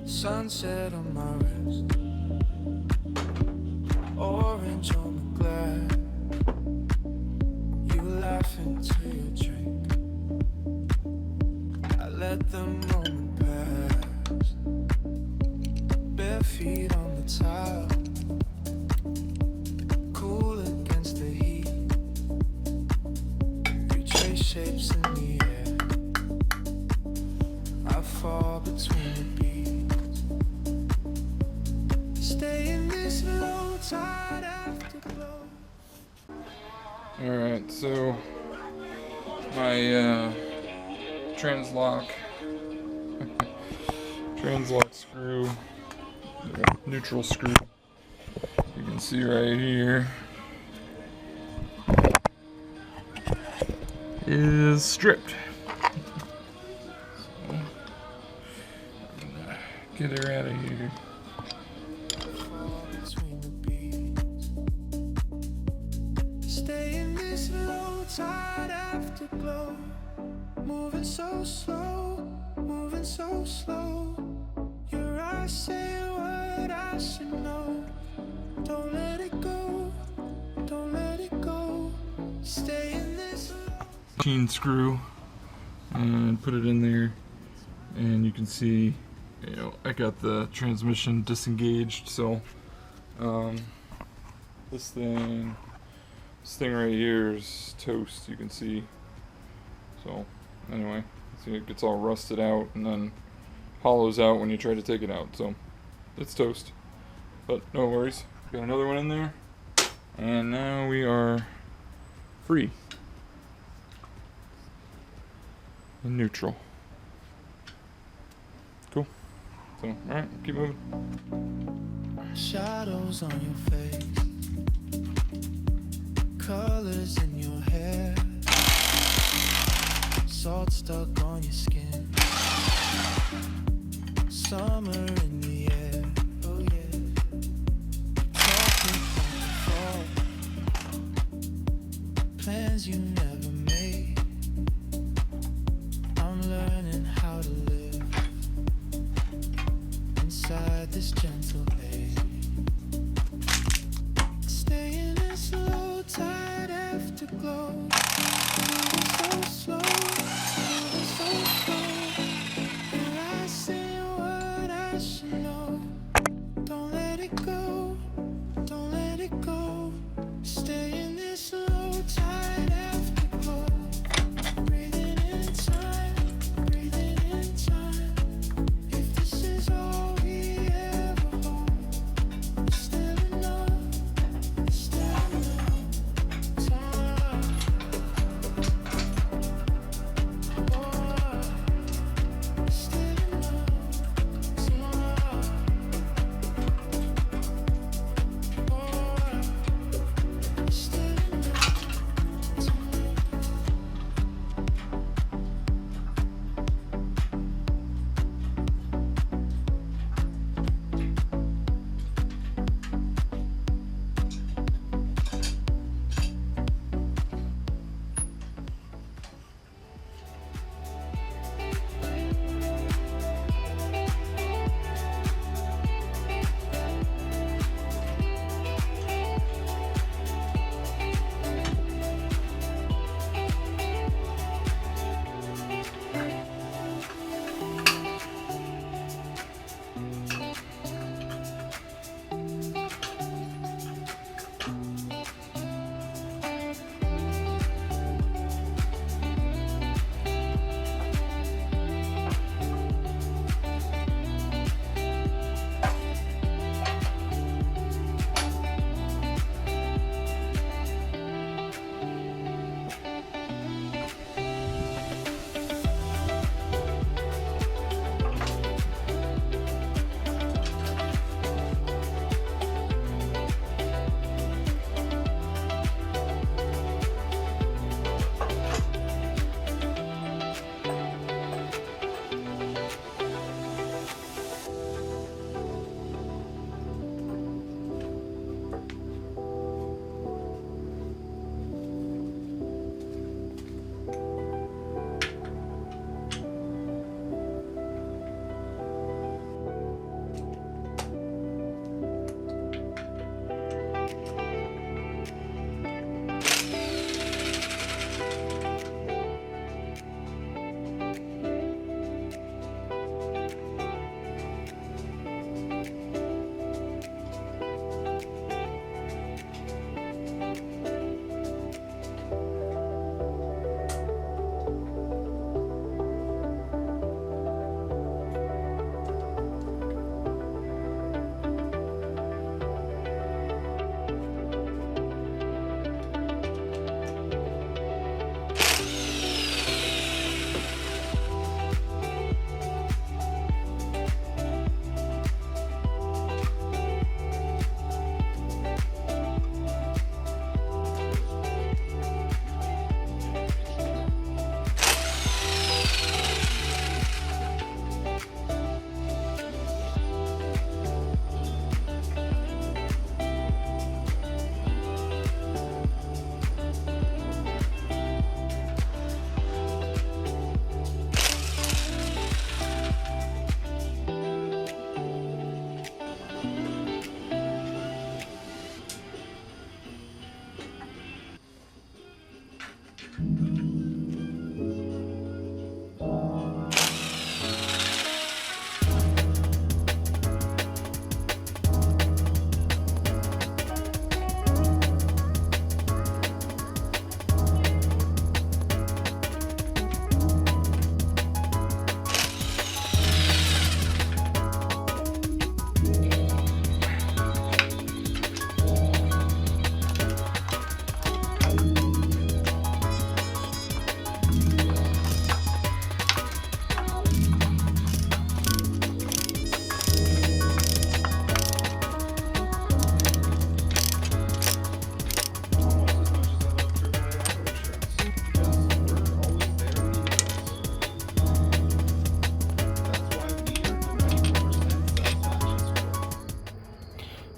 Sunset on my wrist, orange on the glass. You laugh let the moment pass. Bare feet on the tile, cool against the heat. You trace shapes in the air. I fall between the beats. Stay in this low tide afterglow. Alright, so my translock screw, neutral screw, you can see right here, is stripped. So, get her out of here. Stay in this low tide afterglow. Moving so slow, moving so slow. Your eyes say what I should know. Don't let it go, don't let it go. Stay in this Machine screw and put it in there, and you can see, you know, I got the transmission disengaged. So this thing right here is toast, you can see. So anyway, see, it gets all rusted out and then hollows out when you try to take it out. So it's toast, but no worries. Got another one in there, and now we are free in neutral. Cool. So alright, keep moving. shadows on your face, colors in your hair, salt stuck on your skin, summer in the air, oh yeah, talking about the fall, plans you never made. I'm learning how to live inside this gentle air. Stay in a slow tide afterglow. Moving so slow, moving so slow. And I say what I should know. Don't let it go, don't let it go. Stay in this slow tide afterglow. Breathing in time, breathing in time. If this is all we ever hold, still enough time.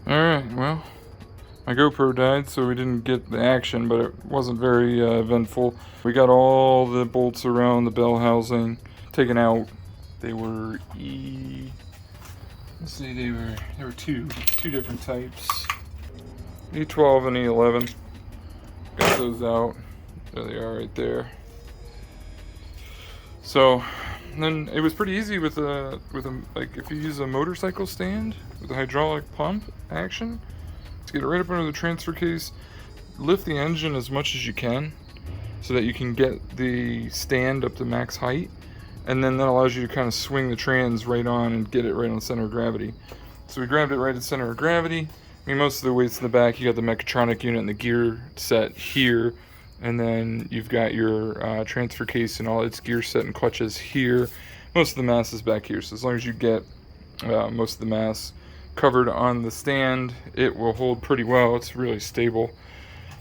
Alright, well, my GoPro died, so we didn't get the action, but it wasn't very eventful. We got all the bolts around the bell housing taken out. They were let's see, there were two different types. E12 and E11. Got those out. There they are right there. So then it was pretty easy with a like if you use a motorcycle stand with a hydraulic pump action to get it right up under the transfer case, lift the engine as much as you can so that you can get the stand up to max height, and then that allows you to kind of swing the trans right on and get it right on the center of gravity. So we grabbed it right at the center of gravity. I mean, most of the weight's in the back. You got the mechatronic unit and the gear set here, and then you've got your transfer case and all its gear set and clutches here. Most of the mass is back here, so as long as you get most of the mass covered on the stand, it will hold pretty well. It's really stable,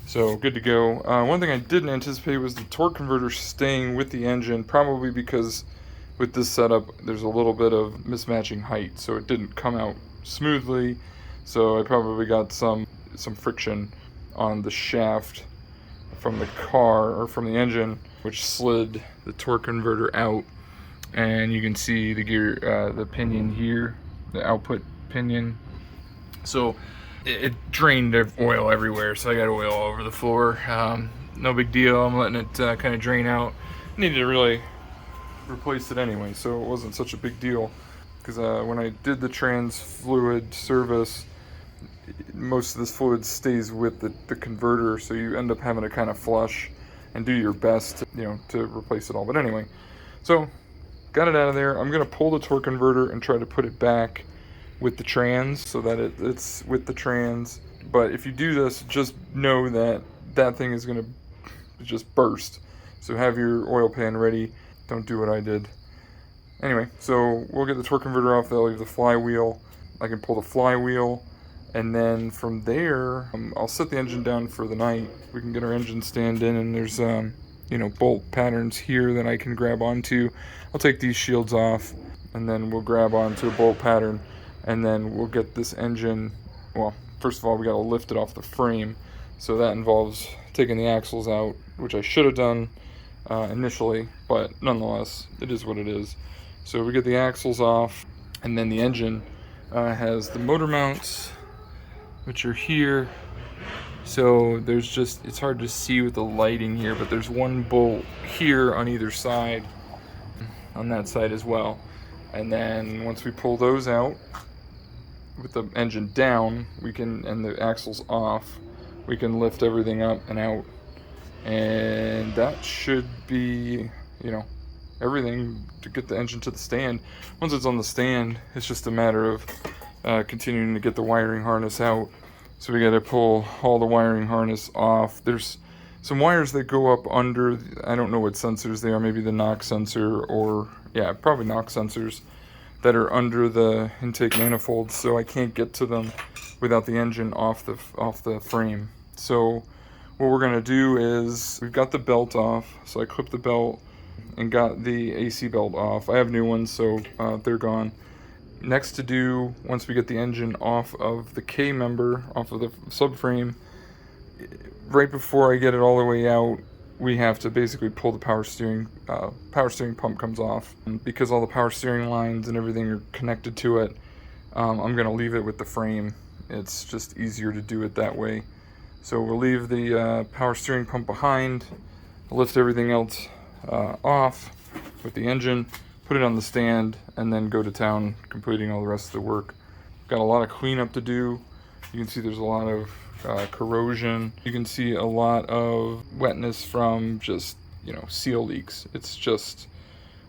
so good to go. One thing I didn't anticipate was the torque converter staying with the engine, probably because with this setup there's a little bit of mismatching height, so it didn't come out smoothly. So I probably got some friction on the shaft from the car, or from the engine, which slid the torque converter out. And you can see the gear, the pinion here, the output pinion. So it drained oil everywhere, so I got oil all over the floor. No big deal, I'm letting it kind of drain out. Needed to really replace it anyway, so it wasn't such a big deal. Because when I did the trans fluid service, most of this fluid stays with the converter, so you end up having to kind of flush and do your best to replace it all. But anyway, so got it out of there. I'm going to pull the torque converter and try to put it back with the trans so that it's with the trans. But if you do this, just know that that thing is going to just burst. So have your oil pan ready. Don't do what I did. Anyway, so we'll get the torque converter off. That'll leave the flywheel. I can pull the flywheel. And then from there, I'll set the engine down for the night. We can get our engine stand in, and there's bolt patterns here that I can grab onto. I'll take these shields off, and then we'll grab onto a bolt pattern, and then we'll get this engine. Well, first of all, we got to lift it off the frame, so that involves taking the axles out, which I should have done initially, but nonetheless, it is what it is. So we get the axles off, and then the engine has the motor mounts, which are here. So there's just, it's hard to see with the lighting here, but there's one bolt here on either side, on that side as well. And then once we pull those out with the engine down, we can, and the axles off, we can lift everything up and out. And that should be, everything to get the engine to the stand. Once it's on the stand, it's just a matter of continuing to get the wiring harness out. So we got to pull all the wiring harness off. There's some wires that go up under, I don't know what sensors they are, maybe the knock sensor, or yeah, probably knock sensors that are under the intake manifold, so I can't get to them without the engine off the frame. So what we're going to do is, we've got the belt off, so I clipped the belt and got the AC belt off. I have new ones, so they're gone. Next to do, once we get the engine off of the K member, off of the subframe, right before I get it all the way out, we have to basically pull the power steering pump comes off. And because all the power steering lines and everything are connected to it, I'm going to leave it with the frame. It's just easier to do it that way. So we'll leave the power steering pump behind, lift everything else off with the engine, put it on the stand, and then go to town completing all the rest of the work. Got a lot of cleanup to do. You can see there's a lot of corrosion. You can see a lot of wetness from just, seal leaks. It's just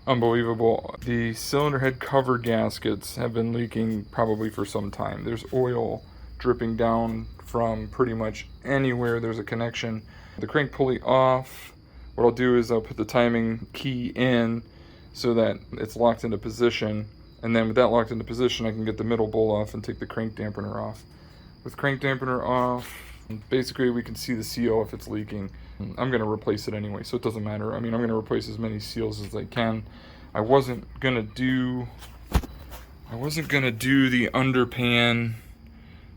unbelievable. The cylinder head cover gaskets have been leaking probably for some time. There's oil dripping down from pretty much anywhere there's a connection. The crank pulley off. What I'll do is I'll put the timing key in so that it's locked into position, and then with that locked into position I can get the middle bolt off and take the crank dampener off. With crank dampener off, basically we can see the seal if it's leaking. I'm going to replace it anyway, so it doesn't matter. I mean, I'm going to replace as many seals as I can. I wasn't going to do the underpan,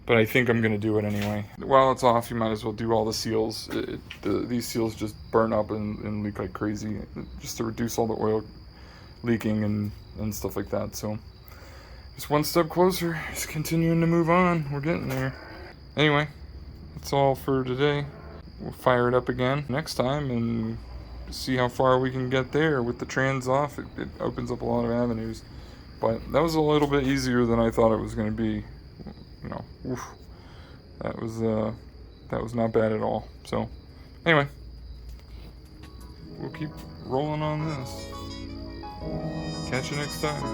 but I think I'm going to do it anyway. While it's off, you might as well do all the seals. These seals just burn up and leak like crazy, just to reduce all the oil leaking and stuff like that. So just one step closer, just continuing to move on. We're getting there. Anyway, that's all for today. We'll fire it up again next time and see how far we can get there. With the trans off, it opens up a lot of avenues. But that was a little bit easier than I thought it was going to be. Oof. That was not bad at all. So anyway, we'll keep rolling on this. Catch you next time.